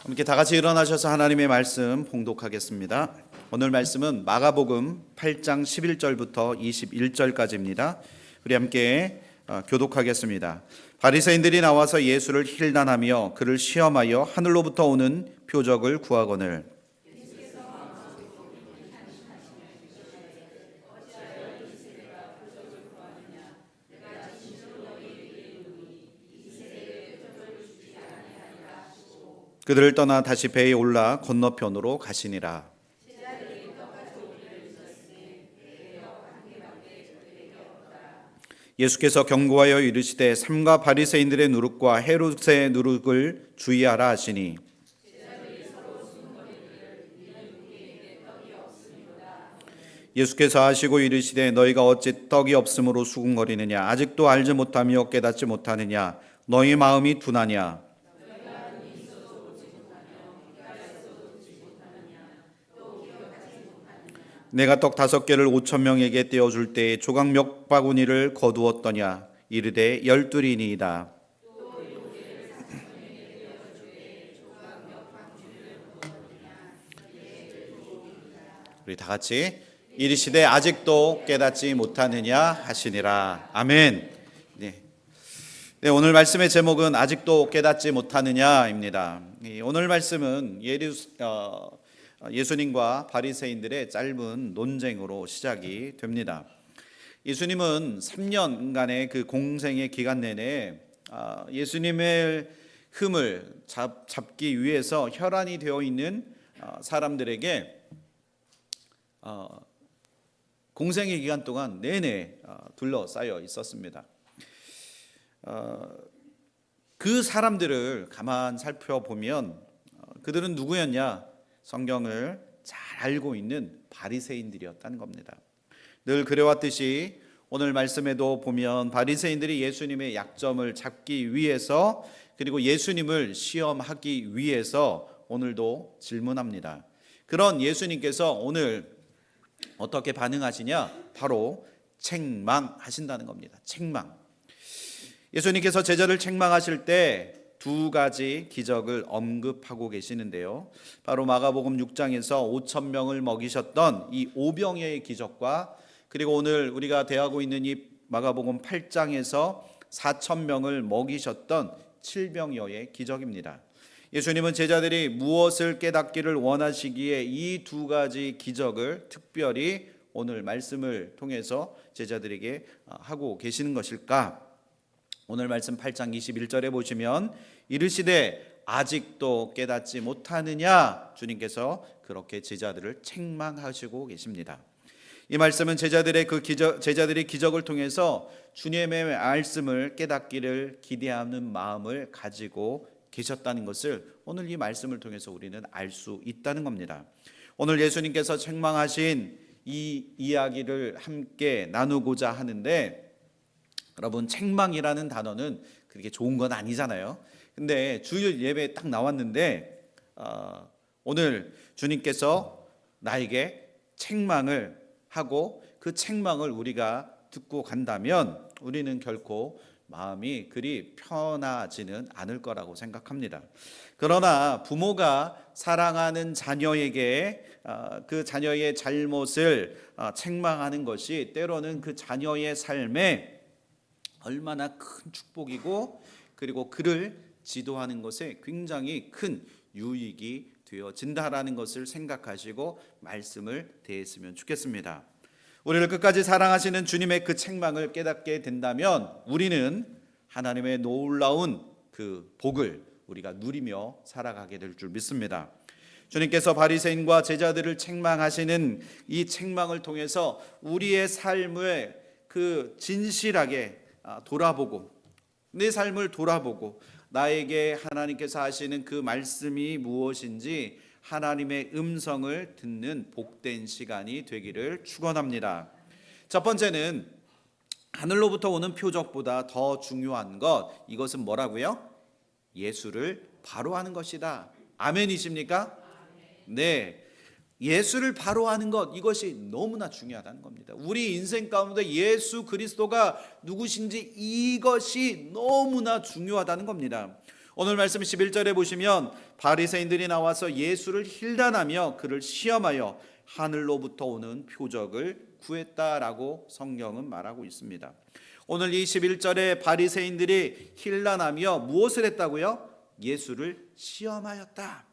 함께 다 같이 일어나셔서 하나님의 말씀 봉독하겠습니다. 오늘 말씀은 마가복음 8장 11절부터 21절까지입니다. 우리 함께 교독하겠습니다. 바리새인들이 나와서 예수를 힐난하며 그를 시험하여 하늘로부터 오는 표적을 구하거늘 그들을 떠나 다시 배에 올라 건너편으로 가시니라. 예수께서 경고하여 이르시되 삼가 바리새인들의 누룩과 헤롯의 누룩을 주의하라 하시니 예수께서 하시고 이르시되 너희가 어찌 떡이 없으므로 수군거리느냐 아직도 알지 못하며 깨닫지 못하느냐 너희 마음이 둔하냐. 내가 떡 5개를 5,000명에게 떼어줄 때에 조각 몇 바구니를 거두었더냐 이르되 12이니이다. 우리 다 같이 이르시되 아직도 깨닫지 못하느냐 하시니라. 아멘. 네, 오늘 말씀의 제목은 아직도 깨닫지 못하느냐입니다. 오늘 말씀은 예수님과 바리새인들의 짧은 논쟁으로 시작이 됩니다. 예수님은 3년간의 그 공생의 기간 내내 예수님의 흠을 잡기 위해서 혈안이 되어 있는 사람들에게 공생의 기간 동안 내내 둘러싸여 있었습니다. 그 사람들을 가만 살펴보면 그들은 누구였냐? 성경을 잘 알고 있는 바리새인들이었다는 겁니다. 늘 그래왔듯이 오늘 말씀에도 보면 바리새인들이 예수님의 약점을 잡기 위해서 그리고 예수님을 시험하기 위해서 오늘도 질문합니다. 그런 예수님께서 오늘 어떻게 반응하시냐? 바로 책망하신다는 겁니다. 책망. 예수님께서 제자를 책망하실 때 2가지 기적을 언급하고 계시는데요. 바로 마가복음 6장에서 5,000명을 먹이셨던 이 오병이의 기적과 그리고 오늘 우리가 대하고 있는 이 마가복음 8장에서 4,000명을 먹이셨던 7병여의 기적입니다. 예수님은 제자들이 무엇을 깨닫기를 원하시기에 이 2가지 기적을 특별히 오늘 말씀을 통해서 제자들에게 하고 계시는 것일까? 오늘 말씀 8장 21절에 보시면 이르시되 아직도 깨닫지 못하느냐 주님께서 그렇게 제자들을 책망하시고 계십니다. 이 말씀은 제자들이 기적을 통해서 주님의 말씀을 깨닫기를 기대하는 마음을 가지고 계셨다는 것을 오늘 이 말씀을 통해서 우리는 알 수 있다는 겁니다. 오늘 예수님께서 책망하신 이 이야기를 함께 나누고자 하는데 여러분 책망이라는 단어는 그렇게 좋은 건 아니잖아요. 근데 주일 예배에 딱 나왔는데 오늘 주님께서 나에게 책망을 하고 그 책망을 우리가 듣고 간다면 우리는 결코 마음이 그리 편하지는 않을 거라고 생각합니다. 그러나 부모가 사랑하는 자녀에게 그 자녀의 잘못을 책망하는 것이 때로는 그 자녀의 삶에 얼마나 큰 축복이고 그리고 그를 지도하는 것에 굉장히 큰 유익이 되어진다라는 것을 생각하시고 말씀을 대했으면 좋겠습니다. 우리를 끝까지 사랑하시는 주님의 그 책망을 깨닫게 된다면 우리는 하나님의 놀라운 그 복을 우리가 누리며 살아가게 될 줄 믿습니다. 주님께서 바리새인과 제자들을 책망하시는 이 책망을 통해서 우리의 삶을 그 진실하게 돌아보고 내 삶을 돌아보고 나에게 하나님께서 하시는 그 말씀이 무엇인지 하나님의 음성을 듣는 복된 시간이 되기를 축원합니다. 첫 번째는 하늘로부터 오는 표적보다 더 중요한 것, 이것은 뭐라고요? 예수를 바로 아는 것이다. 아멘이십니까? 네. 예수를 바로 아는 것, 이것이 너무나 중요하다는 겁니다. 우리 인생 가운데 예수 그리스도가 누구신지 이것이 너무나 중요하다는 겁니다. 오늘 말씀 11절에 보시면 바리새인들이 나와서 예수를 힐난하며 그를 시험하여 하늘로부터 오는 표적을 구했다라고 성경은 말하고 있습니다. 오늘 이 11절에 바리새인들이 힐난하며 무엇을 했다고요? 예수를 시험하였다.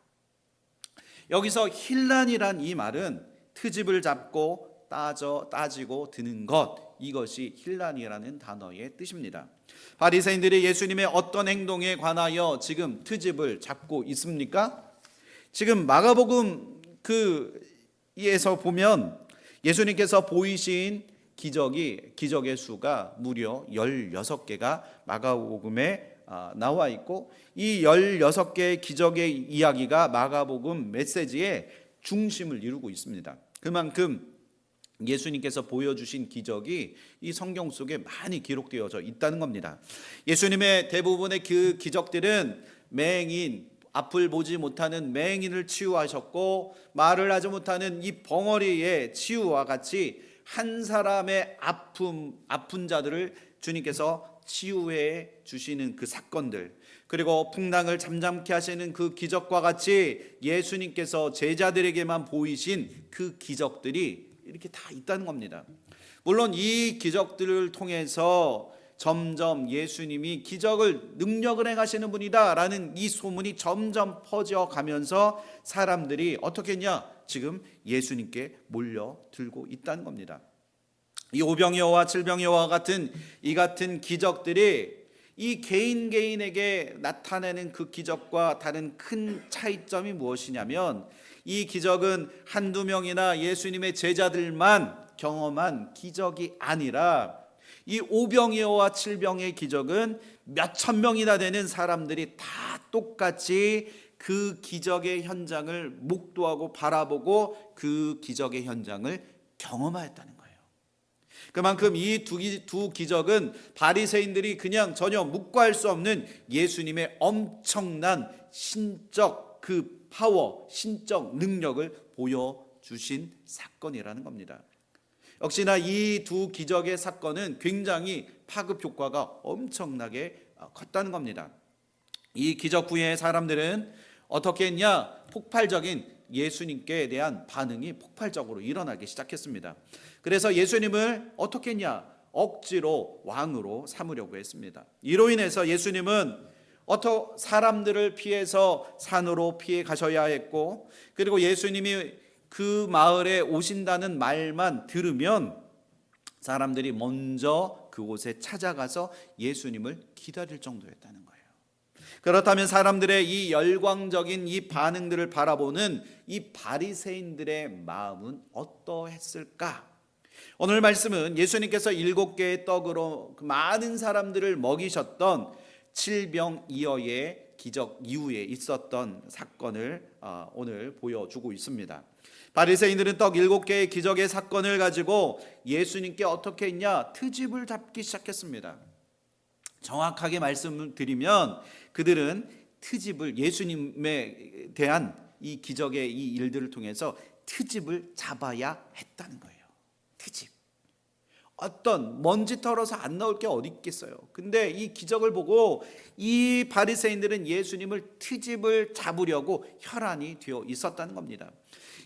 여기서 힐난이란 이 말은 트집을 잡고 따지고 드는 것, 이것이 힐난이라는 단어의 뜻입니다. 바리새인들이 예수님의 어떤 행동에 관하여 지금 트집을 잡고 있습니까? 지금 마가복음 이에서 보면 예수님께서 보이신 기적의 수가 무려 16개가 마가복음에 나와 있고, 이 16개의 기적의 이야기가 마가복음 메시지의 중심을 이루고 있습니다. 그만큼 예수님께서 보여주신 기적이 이 성경 속에 많이 기록되어져 있다는 겁니다. 예수님의 대부분의 그 기적들은 맹인, 앞을 보지 못하는 맹인을 치유하셨고, 말을 하지 못하는 이 벙어리의 치유와 같이 한 사람의 아픈 자들을 주님께서 치유해 주시는 그 사건들, 그리고 풍랑을 잠잠케 하시는 그 기적과 같이 예수님께서 제자들에게만 보이신 그 기적들이 이렇게 다 있다는 겁니다. 물론 이 기적들을 통해서 점점 예수님이 기적을 능력을 행하시는 분이다 라는 이 소문이 점점 퍼져가면서 사람들이 어떻게 했냐? 지금 예수님께 몰려들고 있다는 겁니다. 이 오병이어와 칠병이어와 같은 기적들이 이 개인에게 나타내는 그 기적과 다른 큰 차이점이 무엇이냐면, 이 기적은 한두 명이나 예수님의 제자들만 경험한 기적이 아니라 이 오병이어와 칠병의 기적은 몇천 명이나 되는 사람들이 다 똑같이 그 기적의 현장을 목도하고 바라보고 그 기적의 현장을 경험하였다는 거예요. 그만큼 이 두 기적은 바리새인들이 그냥 전혀 묵과할 수 없는 예수님의 엄청난 신적 그 파워, 신적 능력을 보여주신 사건이라는 겁니다. 역시나 이 두 기적의 사건은 굉장히 파급 효과가 엄청나게 컸다는 겁니다. 이 기적 후에 사람들은 어떻게 했냐? 폭발적인 예수님께 대한 반응이 폭발적으로 일어나기 시작했습니다. 그래서 예수님을 어떻게 했냐? 억지로 왕으로 삼으려고 했습니다. 이로 인해서 예수님은 사람들을 피해서 산으로 피해 가셔야 했고, 그리고 예수님이 그 마을에 오신다는 말만 들으면 사람들이 먼저 그곳에 찾아가서 예수님을 기다릴 정도였다는 거예요. 그렇다면 사람들의 이 열광적인 이 반응들을 바라보는 이 바리새인들의 마음은 어떠했을까? 오늘 말씀은 예수님께서 7개의 떡으로 많은 사람들을 먹이셨던 칠병이어의 기적 이후에 있었던 사건을 오늘 보여주고 있습니다. 바리새인들은 떡 7개의 기적의 사건을 가지고 예수님께 어떻게 했냐? 트집을 잡기 시작했습니다. 정확하게 말씀을 드리면 그들은 트집을, 예수님에 대한 이 기적의 이 일들을 통해서 트집을 잡아야 했다는 거예요. 트집. 어떤 먼지 털어서 안 나올 게 어디 있겠어요. 근데 이 기적을 보고 이 바리새인들은 예수님을 트집을 잡으려고 혈안이 되어 있었다는 겁니다.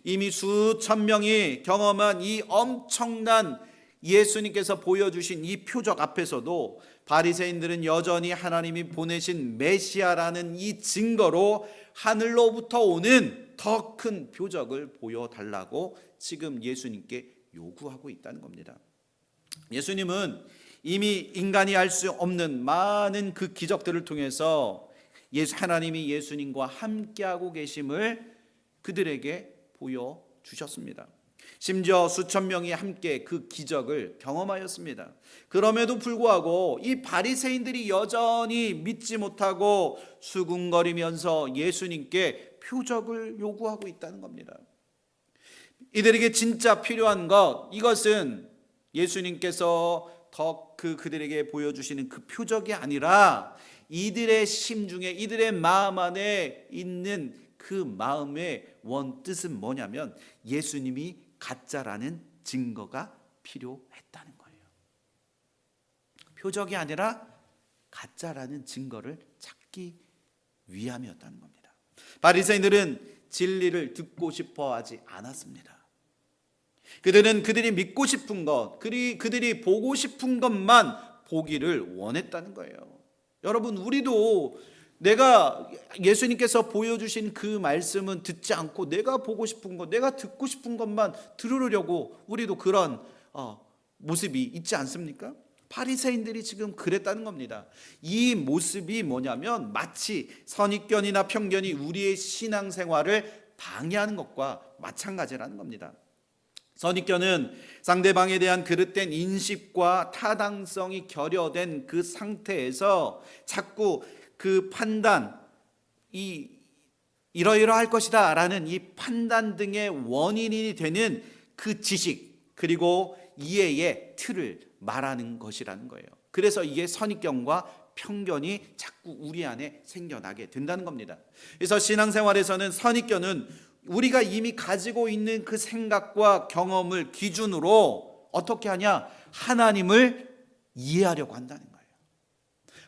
이미 수천 명이 경험한 이 엄청난 예수님께서 보여주신 이 표적 앞에서도 바리새인들은 여전히 하나님이 보내신 메시아라는 이 증거로 하늘로부터 오는 더 큰 표적을 보여달라고 지금 예수님께 요구하고 있다는 겁니다. 예수님은 이미 인간이 할 수 없는 많은 그 기적들을 통해서 하나님이 예수님과 함께하고 계심을 그들에게 보여주셨습니다. 심지어 수천 명이 함께 그 기적을 경험하였습니다. 그럼에도 불구하고 이 바리새인들이 여전히 믿지 못하고 수군거리면서 예수님께 표적을 요구하고 있다는 겁니다. 이들에게 진짜 필요한 것, 이것은 예수님께서 그들에게 보여주시는 그 표적이 아니라 이들의 심중에, 이들의 마음 안에 있는 그 마음의 원뜻은 뭐냐면 예수님이 가짜라는 증거가 필요했다는 거예요. 표적이 아니라 가짜라는 증거를 찾기 위함이었다는 겁니다. 바리새인들은 진리를 듣고 싶어 하지 않았습니다. 그들은 그들이 믿고 싶은 것, 그들이 보고 싶은 것만 보기를 원했다는 거예요. 여러분, 우리도 내가 예수님께서 보여주신 그 말씀은 듣지 않고 내가 보고 싶은 것, 내가 듣고 싶은 것만 들으려고 우리도 그런 모습이 있지 않습니까? 바리새인들이 지금 그랬다는 겁니다. 이 모습이 뭐냐면 마치 선입견이나 편견이 우리의 신앙생활을 방해하는 것과 마찬가지라는 겁니다. 선입견은 상대방에 대한 그릇된 인식과 타당성이 결여된 그 상태에서 자꾸 그 판단, 이러이러할 것이다 라는 이 판단 등의 원인이 되는 그 지식, 그리고 이해의 틀을 말하는 것이라는 거예요. 그래서 이게 선입견과 편견이 자꾸 우리 안에 생겨나게 된다는 겁니다. 그래서 신앙생활에서는 선입견은 우리가 이미 가지고 있는 그 생각과 경험을 기준으로 어떻게 하냐? 하나님을 이해하려고 한다는 거예요.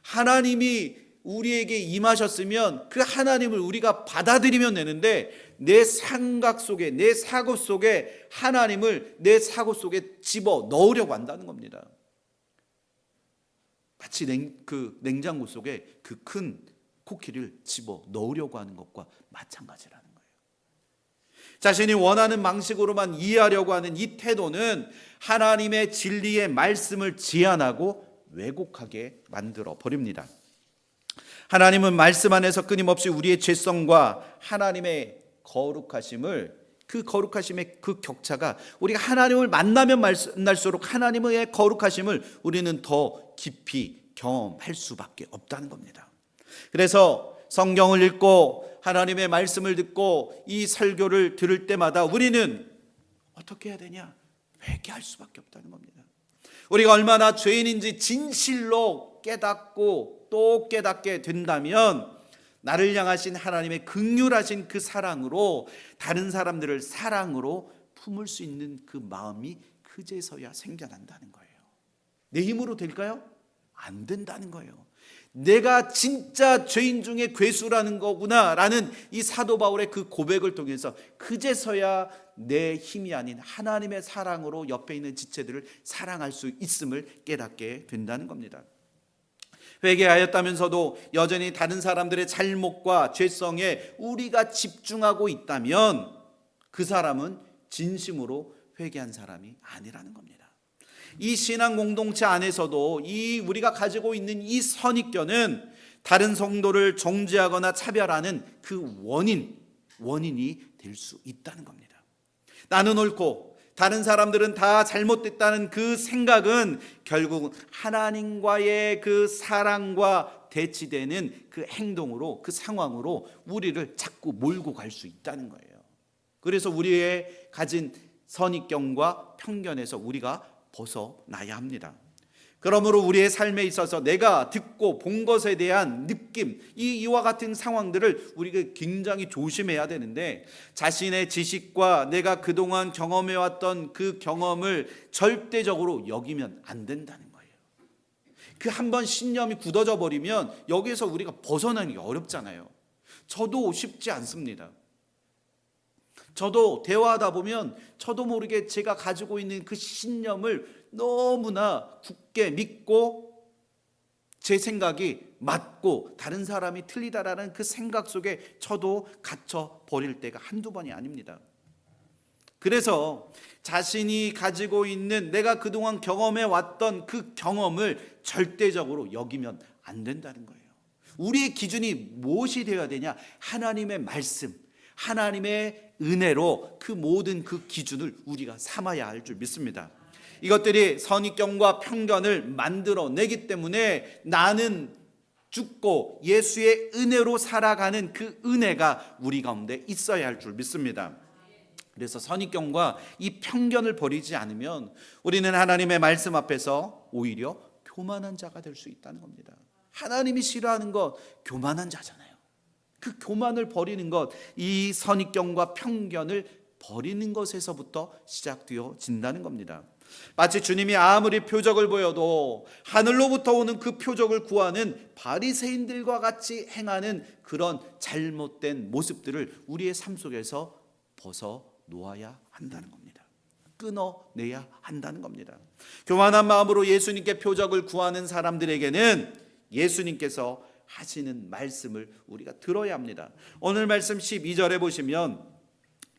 하나님이 우리에게 임하셨으면 그 하나님을 우리가 받아들이면 되는데, 내 생각 속에, 내 사고 속에 하나님을 내 사고 속에 집어 넣으려고 한다는 겁니다. 마치 냉장고 속에 그 큰 쿠키를 집어 넣으려고 하는 것과 마찬가지라는 거예요. 자신이 원하는 방식으로만 이해하려고 하는 이 태도는 하나님의 진리의 말씀을 제한하고 왜곡하게 만들어 버립니다. 하나님은 말씀 안에서 끊임없이 우리의 죄성과 하나님의 거룩하심을, 그 거룩하심의 그 격차가, 우리가 하나님을 만나면 만날수록 하나님의 거룩하심을 우리는 더 깊이 경험할 수밖에 없다는 겁니다. 그래서 성경을 읽고 하나님의 말씀을 듣고 이 설교를 들을 때마다 우리는 어떻게 해야 되냐? 회개할 수밖에 없다는 겁니다. 우리가 얼마나 죄인인지 진실로 깨닫고 또 깨닫게 된다면 나를 향하신 하나님의 긍휼하신 그 사랑으로 다른 사람들을 사랑으로 품을 수 있는 그 마음이 그제서야 생겨난다는 거예요. 내 힘으로 될까요? 안 된다는 거예요. 내가 진짜 죄인 중에 괴수라는 거구나 라는 이 사도 바울의 그 고백을 통해서 그제서야 내 힘이 아닌 하나님의 사랑으로 옆에 있는 지체들을 사랑할 수 있음을 깨닫게 된다는 겁니다. 회개하였다면서도 여전히 다른 사람들의 잘못과 죄성에 우리가 집중하고 있다면 그 사람은 진심으로 회개한 사람이 아니라는 겁니다. 이 신앙 공동체 안에서도 이 우리가 가지고 있는 이 선입견은 다른 성도를 정죄하거나 차별하는 그 원인이 될 수 있다는 겁니다. 나는 옳고 다른 사람들은 다 잘못됐다는 그 생각은 결국은 하나님과의 그 사랑과 대치되는 그 행동으로, 그 상황으로 우리를 자꾸 몰고 갈 수 있다는 거예요. 그래서 우리의 가진 선입견과 편견에서 우리가 벗어나야 합니다. 그러므로 우리의 삶에 있어서 내가 듣고 본 것에 대한 느낌, 이와 같은 상황들을 우리가 굉장히 조심해야 되는데, 자신의 지식과 내가 그동안 경험해왔던 그 경험을 절대적으로 여기면 안 된다는 거예요. 그 한 번 신념이 굳어져 버리면 여기에서 우리가 벗어나기 어렵잖아요. 저도 쉽지 않습니다. 저도 대화하다 보면 저도 모르게 제가 가지고 있는 그 신념을 너무나 굳게 믿고 제 생각이 맞고 다른 사람이 틀리다라는 그 생각 속에 저도 갇혀 버릴 때가 한두 번이 아닙니다. 그래서 자신이 가지고 있는 내가 그동안 경험해 왔던 그 경험을 절대적으로 여기면 안 된다는 거예요. 우리의 기준이 무엇이 되어야 되냐? 하나님의 말씀, 하나님의 은혜로 그 모든 그 기준을 우리가 삼아야 할 줄 믿습니다. 이것들이 선입견과 편견을 만들어내기 때문에 나는 죽고 예수의 은혜로 살아가는 그 은혜가 우리 가운데 있어야 할 줄 믿습니다. 그래서 선입견과 이 편견을 버리지 않으면 우리는 하나님의 말씀 앞에서 오히려 교만한 자가 될 수 있다는 겁니다. 하나님이 싫어하는 것 교만한 자잖아요. 그 교만을 버리는 것, 이 선입견과 편견을 버리는 것에서부터 시작되어진다는 겁니다. 마치 주님이 아무리 표적을 보여도 하늘로부터 오는 그 표적을 구하는 바리새인들과 같이 행하는 그런 잘못된 모습들을 우리의 삶 속에서 벗어놓아야 한다는 겁니다. 끊어내야 한다는 겁니다. 교만한 마음으로 예수님께 표적을 구하는 사람들에게는 예수님께서 하시는 말씀을 우리가 들어야 합니다. 오늘 말씀 12절에 보시면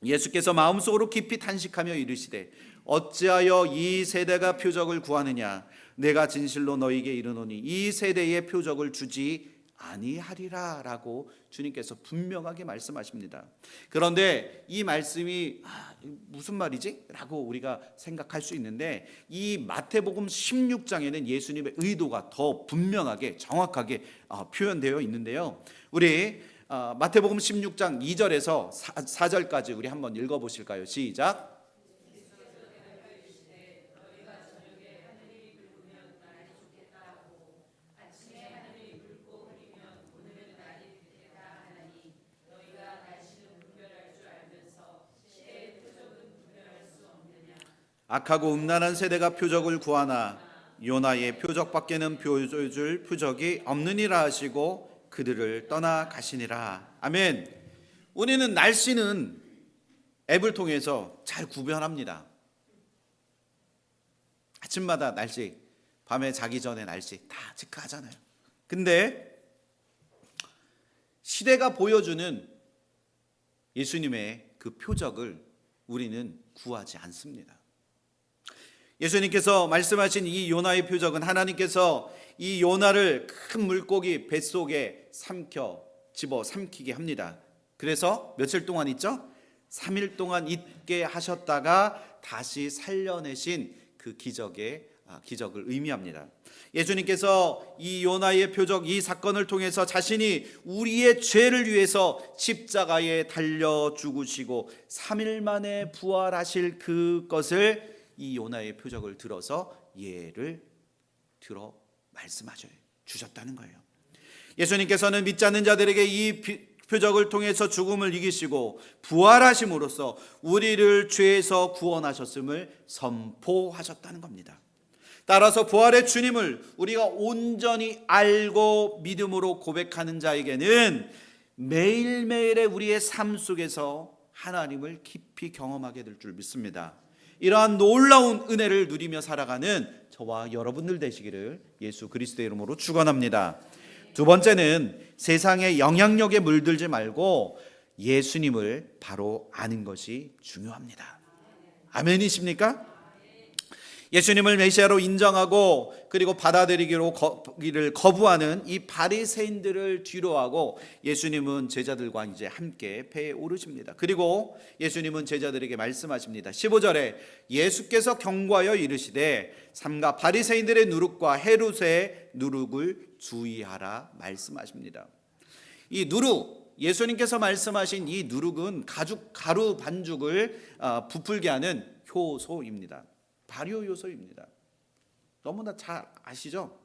예수께서 마음속으로 깊이 탄식하며 이르시되 어찌하여 이 세대가 표적을 구하느냐. 내가 진실로 너희에게 이르노니 이 세대에 표적을 주지 아니하리라 라고 주님께서 분명하게 말씀하십니다. 그런데 이 말씀이 무슨 말이지? 라고 우리가 생각할 수 있는데 이 마태복음 16장에는 예수님의 의도가 더 분명하게 정확하게 표현되어 있는데요. 우리 마태복음 16장 2절에서 4절까지 우리 한번 읽어보실까요? 시작. 악하고 음란한 세대가 표적을 구하나 요나의 표적밖에는 보여줄 표적이 없느니라 하시고 그들을 떠나 가시니라. 아멘. 우리는 날씨는 앱을 통해서 잘 구별합니다. 아침마다 날씨, 밤에 자기 전에 날씨 다 체크하잖아요. 근데 시대가 보여주는 예수님의 그 표적을 우리는 구하지 않습니다. 예수님께서 말씀하신 이 요나의 표적은 하나님께서 이 요나를 큰 물고기 뱃속에 집어 삼키게 합니다. 그래서 며칠 동안 있죠? 3일 동안 있게 하셨다가 다시 살려내신 그 기적을 의미합니다. 예수님께서 이 요나의 표적, 이 사건을 통해서 자신이 우리의 죄를 위해서 십자가에 달려 죽으시고 3일 만에 부활하실 그것을 이 요나의 표적을 들어서 예를 들어 말씀하셔 주셨다는 거예요. 예수님께서는 믿지 않는 자들에게 이 표적을 통해서 죽음을 이기시고 부활하심으로써 우리를 죄에서 구원하셨음을 선포하셨다는 겁니다. 따라서 부활의 주님을 우리가 온전히 알고 믿음으로 고백하는 자에게는 매일매일의 우리의 삶 속에서 하나님을 깊이 경험하게 될 줄 믿습니다. 이러한 놀라운 은혜를 누리며 살아가는 저와 여러분들 되시기를 예수 그리스도의 이름으로 축원합니다. 두 번째는 세상의 영향력에 물들지 말고 예수님을 바로 아는 것이 중요합니다. 아멘이십니까? 예수님을 메시아로 인정하고 그리고 받아들이기를 거부하는 이 바리새인들을 뒤로하고 예수님은 제자들과 이제 함께 배에 오르십니다. 그리고 예수님은 제자들에게 말씀하십니다. 15절에 예수께서 경고하여 이르시되 삼가 바리새인들의 누룩과 헤롯의 누룩을 주의하라 말씀하십니다. 이 누룩, 예수님께서 말씀하신 이 누룩은 가루 반죽을 부풀게 하는 효소입니다. 발효 요소입니다. 너무나 잘 아시죠?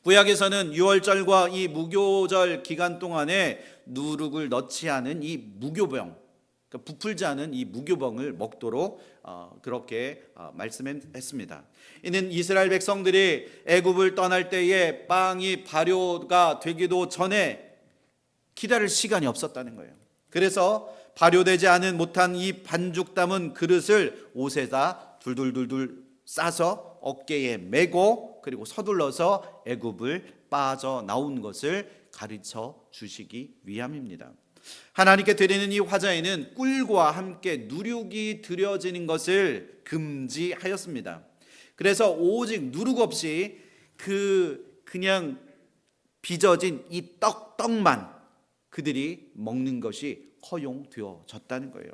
구약에서는 유월절과 이 무교절 기간 동안에 누룩을 넣지 않은 이 무교병, 그러니까 부풀지 않은 이 무교병을 먹도록 그렇게 말씀했습니다. 이는 이스라엘 백성들이 애굽을 떠날 때에 빵이 발효가 되기도 전에 기다릴 시간이 없었다는 거예요. 그래서 발효되지 못한 이 반죽 담은 그릇을 옷에다 둘둘둘둘 싸서 어깨에 메고 그리고 서둘러서 애굽을 빠져나온 것을 가르쳐 주시기 위함입니다. 하나님께 드리는 이 화자에는 꿀과 함께 누룩이 드려지는 것을 금지하였습니다. 그래서 오직 누룩 없이 그냥 빚어진 이 떡만 그들이 먹는 것이 허용되어졌다는 거예요.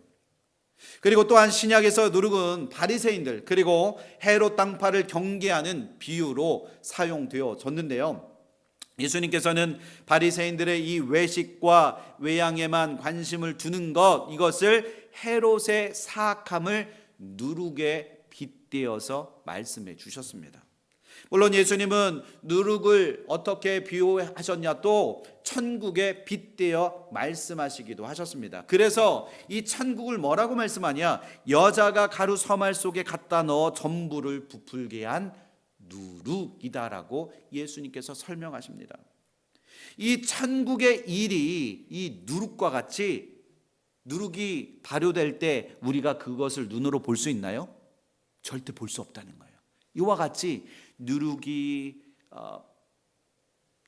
그리고 또한 신약에서 누룩은 바리새인들 그리고 헤롯 당파를 경계하는 비유로 사용되어졌는데요. 예수님께서는 바리새인들의 이 외식과 외양에만 관심을 두는 이것을 헤롯의 사악함을 누룩에 빗대어서 말씀해 주셨습니다. 물론 예수님은 누룩을 어떻게 비유하셨냐, 또 천국에 빗대어 말씀하시기도 하셨습니다. 그래서 이 천국을 뭐라고 말씀하냐, 여자가 가루 서말 속에 갖다 넣어 전부를 부풀게 한 누룩이다라고 예수님께서 설명하십니다. 이 천국의 일이 이 누룩과 같이, 누룩이 발효될 때 우리가 그것을 눈으로 볼 수 있나요? 절대 볼 수 없다는 거예요. 이와 같이 누룩이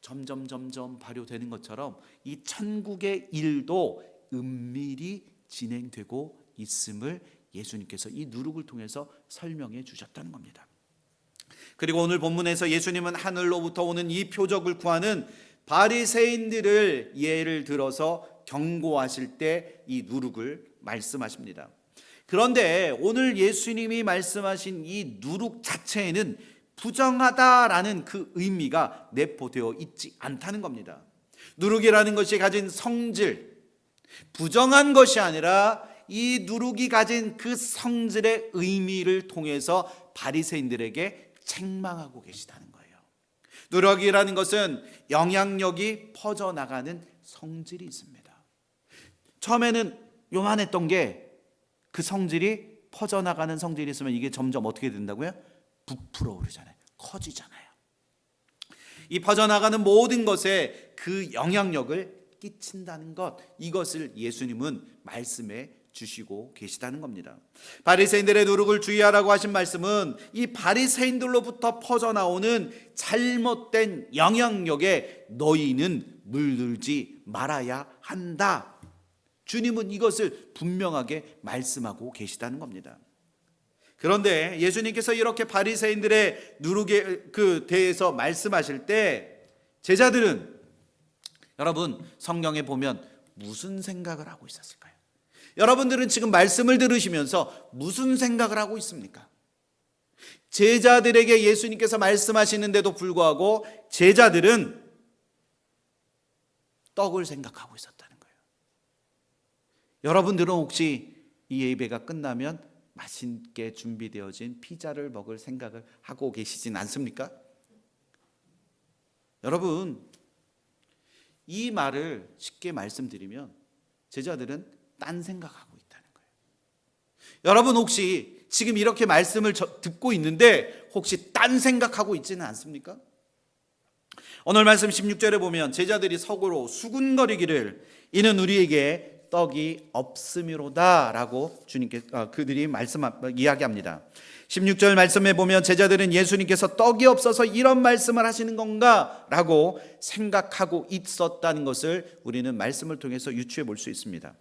점점 발효되는 것처럼 이 천국의 일도 은밀히 진행되고 있음을 예수님께서 이 누룩을 통해서 설명해 주셨다는 겁니다. 그리고 오늘 본문에서 예수님은 하늘로부터 오는 이 표적을 구하는 바리새인들을 예를 들어서 경고하실 때 이 누룩을 말씀하십니다. 그런데 오늘 예수님이 말씀하신 이 누룩 자체에는 부정하다라는 그 의미가 내포되어 있지 않다는 겁니다. 누룩이라는 것이 가진 성질, 부정한 것이 아니라 이 누룩이 가진 그 성질의 의미를 통해서 바리새인들에게 책망하고 계시다는 거예요. 누룩이라는 것은 영향력이 퍼져나가는 성질이 있습니다. 처음에는 요만했던 게 그 성질이 퍼져나가는 성질이 있으면 이게 점점 어떻게 된다고요? 부풀어 오르잖아요. 커지잖아요. 이 퍼져나가는 모든 것에 그 영향력을 끼친다는 것, 이것을 예수님은 말씀해 주시고 계시다는 겁니다. 바리새인들의 누룩을 주의하라고 하신 말씀은 이 바리새인들로부터 퍼져나오는 잘못된 영향력에 너희는 물들지 말아야 한다. 주님은 이것을 분명하게 말씀하고 계시다는 겁니다. 그런데 예수님께서 이렇게 바리새인들의 누룩에 대해서 말씀하실 때 제자들은, 여러분 성경에 보면 무슨 생각을 하고 있었을까요? 여러분들은 지금 말씀을 들으시면서 무슨 생각을 하고 있습니까? 제자들에게 예수님께서 말씀하시는데도 불구하고 제자들은 떡을 생각하고 있었다는 거예요. 여러분들은 혹시 이 예배가 끝나면 맛있게 준비되어진 피자를 먹을 생각을 하고 계시진 않습니까? 여러분, 이 말을 쉽게 말씀드리면 제자들은 딴 생각하고 있다는 거예요. 여러분 혹시 지금 이렇게 말씀을 듣고 있는데 혹시 딴 생각하고 있지는 않습니까? 오늘 말씀 16절에 보면 제자들이 서로 수군거리기를 이는 우리에게 떡이 없음이로다 라고 그들이 이야기합니다. 16절 말씀에 보면 제자들은 예수님께서 떡이 없어서 이런 말씀을 하시는 건가 라고 생각하고 있었다는 것을 우리는 말씀을 통해서 유추해 볼 수 있습니다.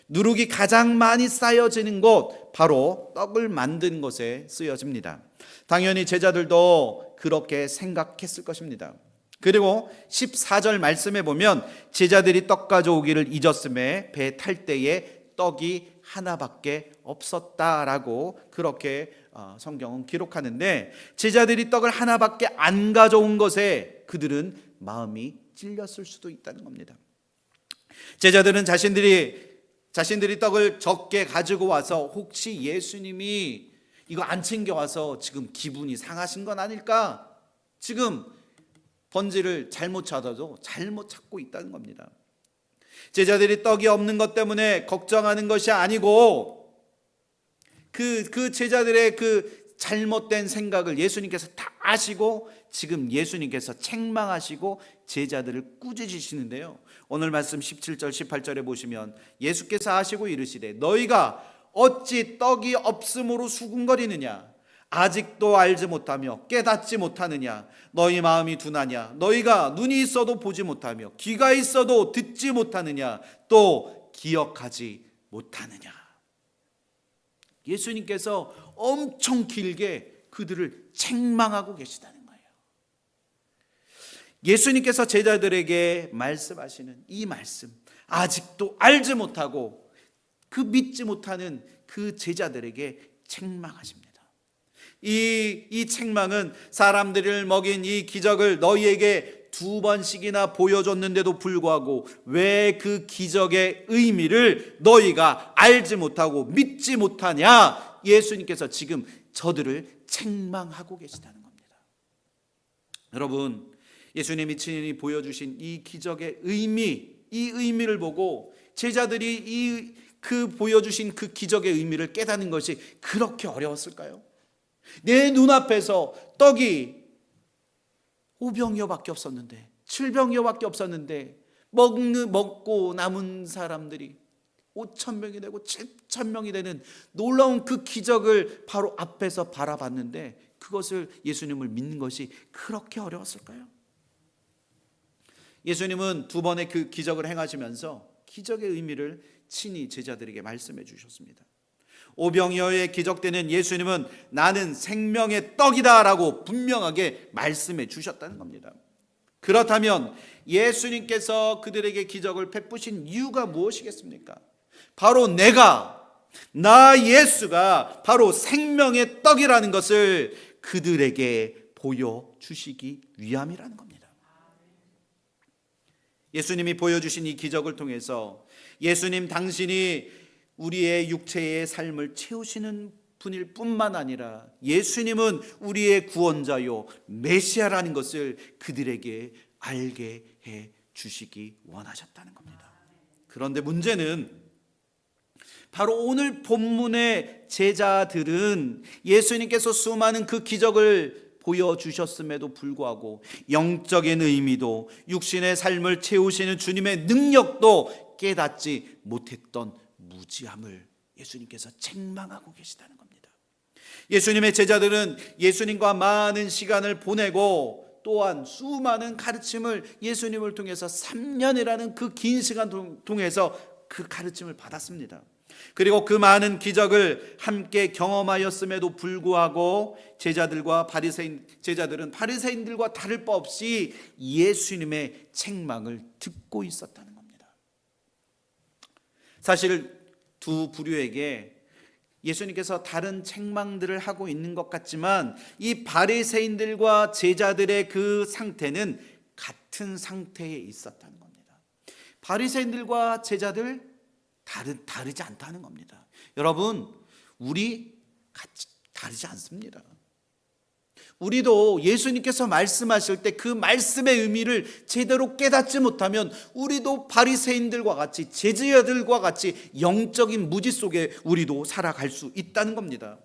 누룩이 가장 많이 쌓여지는 곳, 바로 떡을 만든 것에 쓰여집니다. 당연히 제자들도 그렇게 생각했을 것입니다. 그리고 14절 말씀에 보면 제자들이 떡 가져오기를 잊었음에 배 탈 때에 떡이 하나밖에 없었다라고 그렇게 성경은 기록하는데, 제자들이 떡을 하나밖에 안 가져온 것에 그들은 마음이 찔렸을 수도 있다는 겁니다. 제자들은 자신들이 떡을 적게 가지고 와서 혹시 예수님이 이거 안 챙겨와서 지금 기분이 상하신 건 아닐까, 지금 번지를 잘못 찾아도 잘못 찾고 있다는 겁니다. 제자들이 떡이 없는 것 때문에 걱정하는 것이 아니고 그 제자들의 그 잘못된 생각을 예수님께서 다 아시고 지금 예수님께서 책망하시고 제자들을 꾸짖으시는데요. 오늘 말씀 17절 18절에 보시면 예수께서 하시고 이르시되 너희가 어찌 떡이 없음으로 수군거리느냐, 아직도 알지 못하며 깨닫지 못하느냐, 너희 마음이 둔하냐, 너희가 눈이 있어도 보지 못하며 귀가 있어도 듣지 못하느냐, 또 기억하지 못하느냐. 예수님께서 엄청 길게 그들을 책망하고 계시다는 거예요. 예수님께서 제자들에게 말씀하시는 이 말씀, 아직도 알지 못하고 그 믿지 못하는 그 제자들에게 책망하십니다. 이 책망은 사람들을 먹인 이 기적을 너희에게 2번씩이나 보여줬는데도 불구하고 왜 그 기적의 의미를 너희가 알지 못하고 믿지 못하냐, 예수님께서 지금 저들을 책망하고 계시다는 겁니다. 여러분, 예수님이 친히 보여주신 이 기적의 의미, 이 의미를 보고 제자들이 그 보여주신 그 기적의 의미를 깨닫는 것이 그렇게 어려웠을까요? 내 눈앞에서 떡이 5병이어밖에 없었는데, 7병이어밖에 없었는데 먹고 남은 사람들이 5,000명이 되고 7,000명이 되는 놀라운 그 기적을 바로 앞에서 바라봤는데 그것을 예수님을 믿는 것이 그렇게 어려웠을까요? 예수님은 두 번의 그 기적을 행하시면서 기적의 의미를 친히 제자들에게 말씀해 주셨습니다. 오병이어의 기적 때는 예수님은 나는 생명의 떡이다 라고 분명하게 말씀해 주셨다는 겁니다. 그렇다면 예수님께서 그들에게 기적을 베푸신 이유가 무엇이겠습니까? 바로 나 예수가 바로 생명의 떡이라는 것을 그들에게 보여주시기 위함이라는 겁니다. 예수님이 보여주신 이 기적을 통해서 예수님 당신이 우리의 육체의 삶을 채우시는 분일 뿐만 아니라 예수님은 우리의 구원자요 메시아라는 것을 그들에게 알게 해 주시기 원하셨다는 겁니다. 그런데 문제는 바로 오늘 본문의 제자들은 예수님께서 수많은 그 기적을 보여주셨음에도 불구하고 영적인 의미도 육신의 삶을 채우시는 주님의 능력도 깨닫지 못했던 무지함을 예수님께서 책망하고 계시다는 겁니다. 예수님의 제자들은 예수님과 많은 시간을 보내고 또한 수많은 가르침을 예수님을 통해서 3년이라는 그 긴 시간 통해서 그 가르침을 받았습니다. 그리고 그 많은 기적을 함께 경험하였음에도 불구하고 제자들은 바리새인들과 다를 바 없이 예수님의 책망을 듣고 있었다는 겁니다. 사실 두 부류에게 예수님께서 다른 책망들을 하고 있는 것 같지만 이 바리새인들과 제자들의 그 상태는 같은 상태에 있었다는 겁니다. 바리새인들과 제자들 다르지 않다는 겁니다. 여러분, 우리 같이 다르지 않습니다. 우리도 예수님께서 말씀하실 때 그 말씀의 의미를 제대로 깨닫지 못하면 우리도 바리새인들과 같이 제자들과 같이 영적인 무지 속에 우리도 살아갈 수 있다는 겁니다.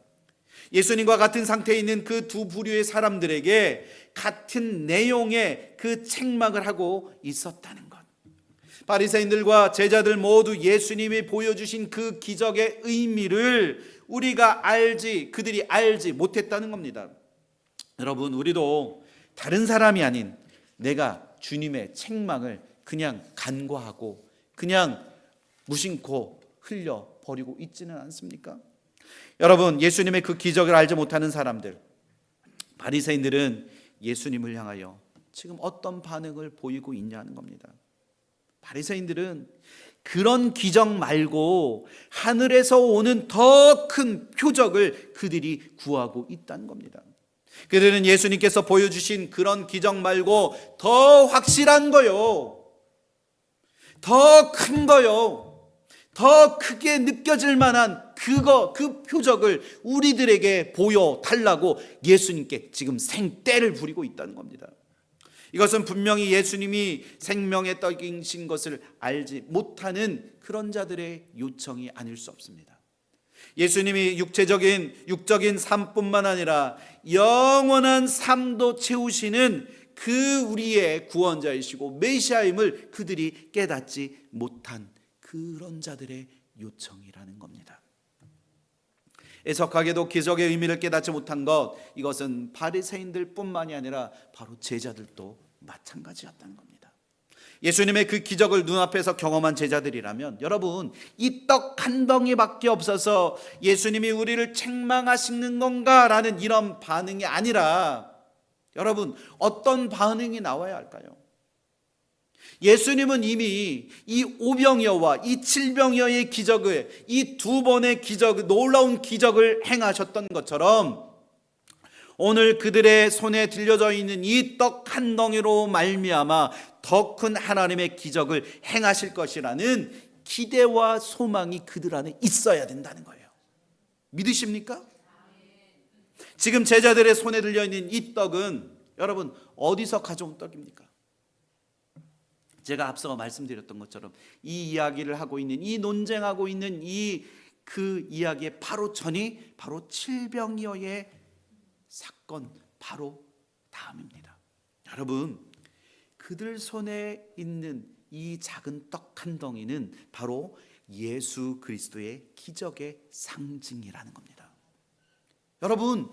예수님과 같은 상태에 있는 그 두 부류의 사람들에게 같은 내용의 그 책망을 하고 있었다는 것. 바리새인들과 제자들 모두 예수님이 보여주신 그 기적의 의미를 그들이 알지 못했다는 겁니다. 여러분, 우리도 다른 사람이 아닌 내가 주님의 책망을 그냥 간과하고 그냥 무심코 흘려버리고 있지는 않습니까? 여러분, 예수님의 그 기적을 알지 못하는 사람들, 바리새인들은 예수님을 향하여 지금 어떤 반응을 보이고 있냐는 겁니다. 바리새인들은 그런 기적 말고 하늘에서 오는 더 큰 표적을 그들이 구하고 있다는 겁니다. 그들은 예수님께서 보여주신 그런 기적 말고 더 확실한 거요, 더 큰 거요, 더 크게 느껴질 만한 그 표적을 우리들에게 보여달라고 예수님께 지금 생떼를 부리고 있다는 겁니다. 이것은 분명히 예수님이 생명의 떡이신 것을 알지 못하는 그런 자들의 요청이 아닐 수 없습니다. 예수님이 육적인 삶뿐만 아니라 영원한 삶도 채우시는 그 우리의 구원자이시고 메시아임을 그들이 깨닫지 못한 그런 자들의 요청이라는 겁니다. 애석하게도 기적의 의미를 깨닫지 못한 이것은 바리새인들뿐만이 아니라 바로 제자들도 마찬가지였다는 겁니다. 예수님의 그 기적을 눈앞에서 경험한 제자들이라면 여러분, 이 떡 한 덩이밖에 없어서 예수님이 우리를 책망하시는 건가라는 이런 반응이 아니라 여러분, 어떤 반응이 나와야 할까요? 예수님은 이미 이 오병이어와 이 칠병이어의 기적을, 이 두 번의 놀라운 기적을 행하셨던 것처럼 오늘 그들의 손에 들려져 있는 이 떡 한 덩이로 말미암아 더 큰 하나님의 기적을 행하실 것이라는 기대와 소망이 그들 안에 있어야 된다는 거예요. 믿으십니까? 지금 제자들의 손에 들려 있는 이 떡은 여러분, 어디서 가져온 떡입니까? 제가 앞서 말씀드렸던 것처럼 이 이야기를 하고 있는, 이 논쟁하고 있는 그 이야기의 바로 전이 바로 칠병이어의 사건, 바로 다음입니다. 여러분, 그들 손에 있는 이 작은 떡 한 덩이는 바로 예수 그리스도의 기적의 상징이라는 겁니다. 여러분,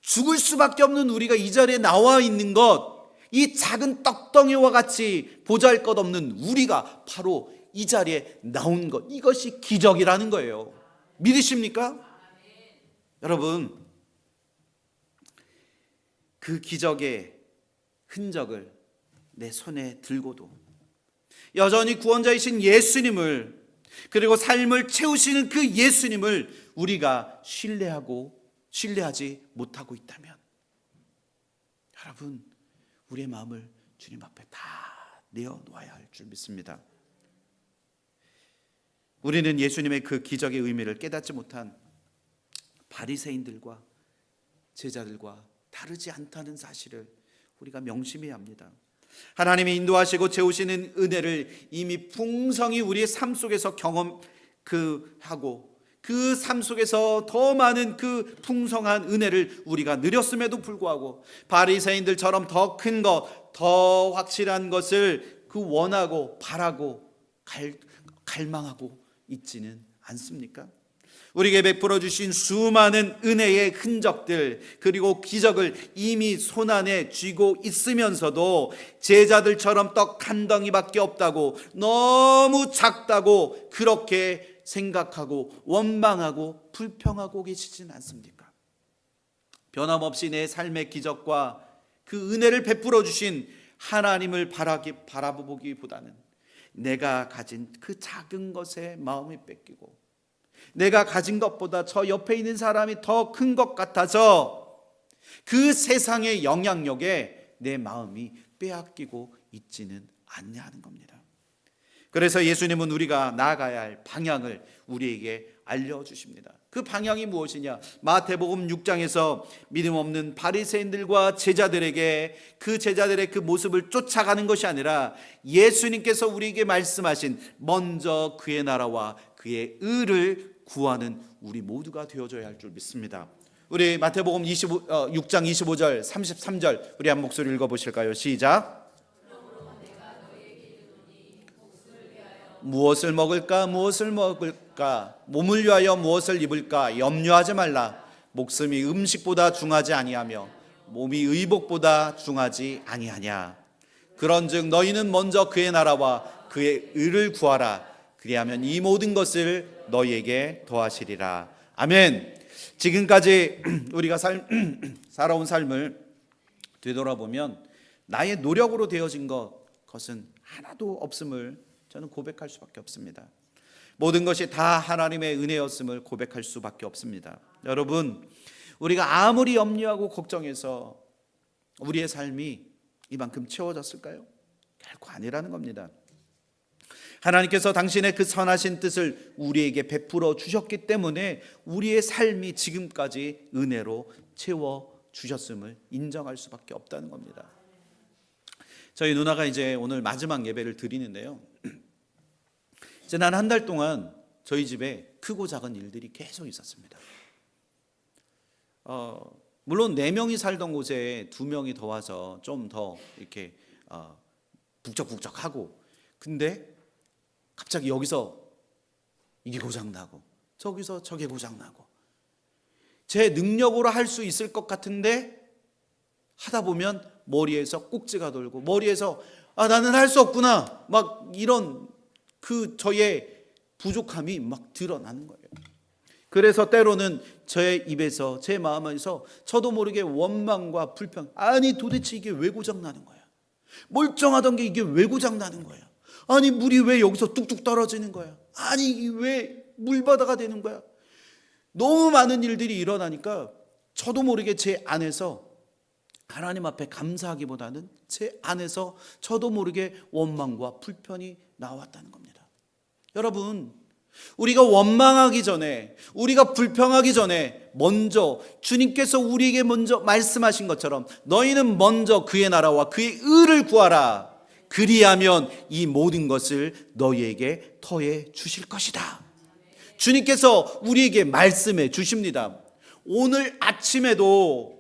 죽을 수밖에 없는 우리가 이 자리에 나와 있는 것, 이 작은 떡덩이와 같이 보잘것없는 우리가 바로 이 자리에 나온 것, 이것이 기적이라는 거예요. 믿으십니까? 여러분, 그 기적의 흔적을 내 손에 들고도 여전히 구원자이신 예수님을, 그리고 삶을 채우시는 그 예수님을 우리가 신뢰하지 못하고 있다면, 여러분, 우리의 마음을 주님 앞에 다 내어놓아야 할 줄 믿습니다. 우리는 예수님의 그 기적의 의미를 깨닫지 못한 바리새인들과 제자들과 다르지 않다는 사실을 우리가 명심해야 합니다. 하나님이 인도하시고 채우시는 은혜를 이미 풍성히 우리의 삶 속에서 하고 그 삶 속에서 더 많은 그 풍성한 은혜를 우리가 누렸음에도 불구하고 바리새인들처럼 더 큰 것, 더 확실한 것을 원하고 바라고 갈망하고 있지는 않습니까? 우리에게 베풀어 주신 수많은 은혜의 흔적들, 그리고 기적을 이미 손안에 쥐고 있으면서도 제자들처럼 떡 한 덩이밖에 없다고, 너무 작다고 그렇게 생각하고 원망하고 불평하고 계시진 않습니까? 변함없이 내 삶의 기적과 그 은혜를 베풀어 주신 하나님을 바라보기보다는 내가 가진 그 작은 것에 마음이 뺏기고, 내가 가진 것보다 저 옆에 있는 사람이 더 큰 것 같아서 그 세상의 영향력에 내 마음이 빼앗기고 있지는 않냐는 겁니다. 그래서 예수님은 우리가 나아가야 할 방향을 우리에게 알려주십니다. 그 방향이 무엇이냐? 마태복음 6장에서 믿음 없는 바리새인들과 제자들에게, 그 제자들의 그 모습을 쫓아가는 것이 아니라 예수님께서 우리에게 말씀하신 먼저 그의 나라와 그의 의를 구하는 우리 모두가 되어줘야 할 줄 믿습니다. 우리 마태복음 6장 25절 33절 우리 한 목소리 읽어보실까요? 시작. 무엇을 먹을까 무엇을 먹을까, 몸을 위하여 무엇을 입을까 염려하지 말라. 목숨이 음식보다 중하지 아니하며 몸이 의복보다 중하지 아니하냐. 그런즉 너희는 먼저 그의 나라와 그의 의를 구하라. 그리하면 이 모든 것을 너희에게 더하시리라. 아멘. 지금까지 우리가 살아온 삶을 되돌아보면 나의 노력으로 되어진 것은 하나도 없음을 저는 고백할 수밖에 없습니다. 모든 것이 다 하나님의 은혜였음을 고백할 수밖에 없습니다. 여러분, 우리가 아무리 염려하고 걱정해서 우리의 삶이 이만큼 채워졌을까요? 결코 아니라는 겁니다. 하나님께서 당신의 그 선하신 뜻을 우리에게 베풀어 주셨기 때문에 우리의 삶이 지금까지 은혜로 채워 주셨음을 인정할 수밖에 없다는 겁니다. 저희 누나가 이제 오늘 마지막 예배를 드리는데요, 지난 한 달 동안 저희 집에 크고 작은 일들이 계속 있었습니다. 물론 4명이 살던 곳에 2명이 더 와서 좀 더 이렇게 북적북적하고, 근데 갑자기 여기서 이게 고장나고 저기서 저게 고장나고, 제 능력으로 할 수 있을 것 같은데 하다 보면 머리에서 꼭지가 돌고, 머리에서 나는 할 수 없구나, 막 이런 저의 부족함이 막 드러나는 거예요. 그래서 때로는 저의 입에서, 제 마음에서 저도 모르게 원망과 불평, 아니 도대체 이게 왜 고장나는 거야? 멀쩡하던 게 이게 왜 고장나는 거야? 아니 물이 왜 여기서 뚝뚝 떨어지는 거야? 아니 왜 물바다가 되는 거야? 너무 많은 일들이 일어나니까 저도 모르게 제 안에서 하나님 앞에 감사하기보다는 제 안에서 저도 모르게 원망과 불편이 나왔다는 겁니다. 여러분, 우리가 원망하기 전에, 우리가 불평하기 전에 먼저 주님께서 우리에게 먼저 말씀하신 것처럼 너희는 먼저 그의 나라와 그의 의를 구하라. 그리하면 이 모든 것을 너희에게 더해 주실 것이다. 주님께서 우리에게 말씀해 주십니다. 오늘 아침에도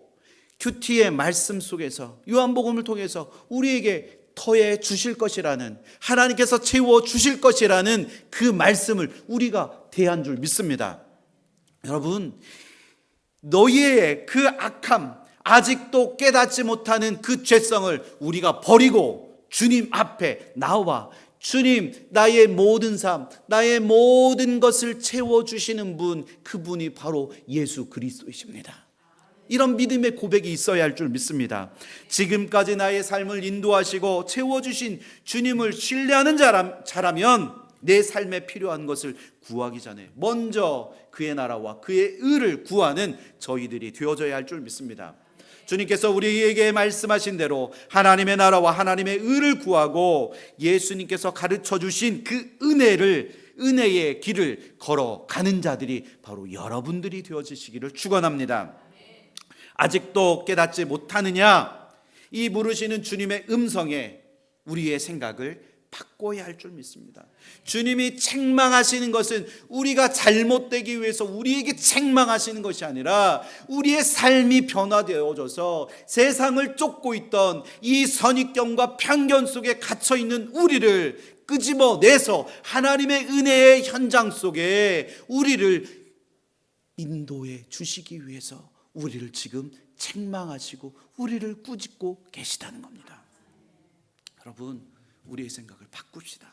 큐티의 말씀 속에서 요한복음을 통해서 우리에게 더해 주실 것이라는, 하나님께서 채워 주실 것이라는 그 말씀을 우리가 대한 줄 믿습니다. 여러분, 너희의 그 악함, 아직도 깨닫지 못하는 그 죄성을 우리가 버리고 주님 앞에 나와 주님, 나의 모든 삶, 나의 모든 것을 채워주시는 분, 그분이 바로 예수 그리스도이십니다. 이런 믿음의 고백이 있어야 할 줄 믿습니다. 지금까지 나의 삶을 인도하시고 채워주신 주님을 신뢰하는 자라면 내 삶에 필요한 것을 구하기 전에 먼저 그의 나라와 그의 의를 구하는 저희들이 되어져야 할 줄 믿습니다. 주님께서 우리에게 말씀하신 대로 하나님의 나라와 하나님의 의를 구하고 예수님께서 가르쳐 주신 그 은혜의 길을 걸어가는 자들이 바로 여러분들이 되어지시기를 축원합니다. 아직도 깨닫지 못하느냐? 이 부르시는 주님의 음성에 우리의 생각을 바꿔야 할 줄 믿습니다. 주님이 책망하시는 것은 우리가 잘못되기 위해서 우리에게 책망하시는 것이 아니라 우리의 삶이 변화되어져서 세상을 쫓고 있던 이 선입견과 편견 속에 갇혀 있는 우리를 끄집어내서 하나님의 은혜의 현장 속에 우리를 인도해 주시기 위해서 우리를 지금 책망하시고 우리를 꾸짖고 계시다는 겁니다. 여러분, 우리의 생각을 바꿉시다.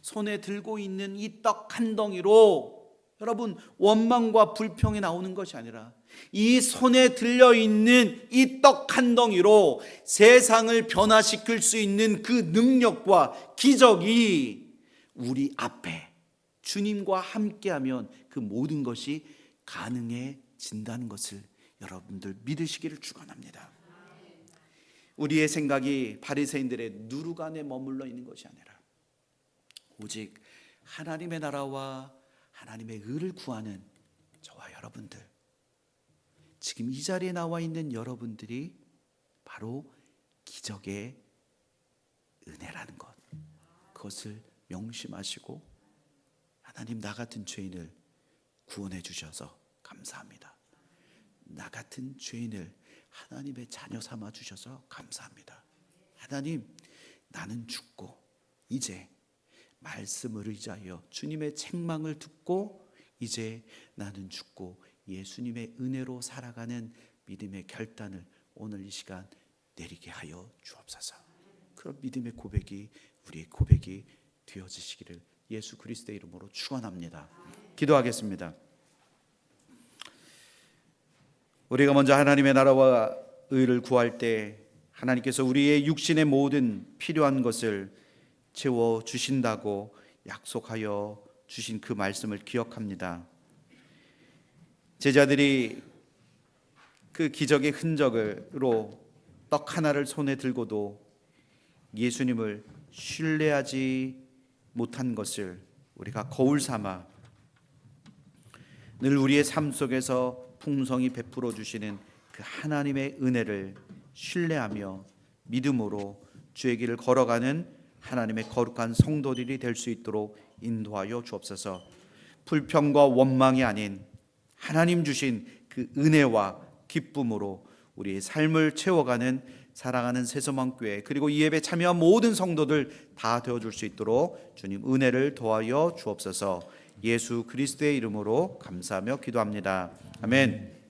손에 들고 있는 이 떡 한 덩이로 여러분 원망과 불평이 나오는 것이 아니라 이 손에 들려있는 이 떡 한 덩이로 세상을 변화시킬 수 있는 그 능력과 기적이 우리 앞에 주님과 함께하면 그 모든 것이 가능해진다는 것을 여러분들 믿으시기를 축원합니다. 우리의 생각이 바리새인들의 누룩 안에 머물러 있는 것이 아니라 오직 하나님의 나라와 하나님의 의를 구하는 저와 여러분들, 지금 이 자리에 나와 있는 여러분들이 바로 기적의 은혜라는 것, 그것을 명심하시고 하나님, 나 같은 죄인을 구원해 주셔서 감사합니다. 나 같은 죄인을 하나님의 자녀 삼아 주셔서 감사합니다. 하나님, 나는 죽고 이제 말씀을 의지하여 주님의 책망을 듣고 이제 나는 죽고 예수님의 은혜로 살아가는 믿음의 결단을 오늘 이 시간 내리게 하여 주옵소서. 그런 믿음의 고백이 우리의 고백이 되어지시기를 예수 그리스도의 이름으로 축원합니다. 기도하겠습니다. 우리가 먼저 하나님의 나라와 의를 구할 때 하나님께서 우리의 육신의 모든 필요한 것을 채워 주신다고 약속하여 주신 그 말씀을 기억합니다. 제자들이 그 기적의 흔적으로 떡 하나를 손에 들고도 예수님을 신뢰하지 못한 것을 우리가 거울 삼아 늘 우리의 삶 속에서 풍성히 베풀어 주시는 그 하나님의 은혜를 신뢰하며 믿음으로 주의 길을 걸어가는 하나님의 거룩한 성도들이 될 수 있도록 인도하여 주옵소서. 불평과 원망이 아닌 하나님 주신 그 은혜와 기쁨으로 우리의 삶을 채워가는 사랑하는 새소망교회 그리고 이 예배 참여한 모든 성도들 다 되어줄 수 있도록 주님 은혜를 더하여 주옵소서. 예수 그리스도의 이름으로 감사하며 기도합니다. 아멘.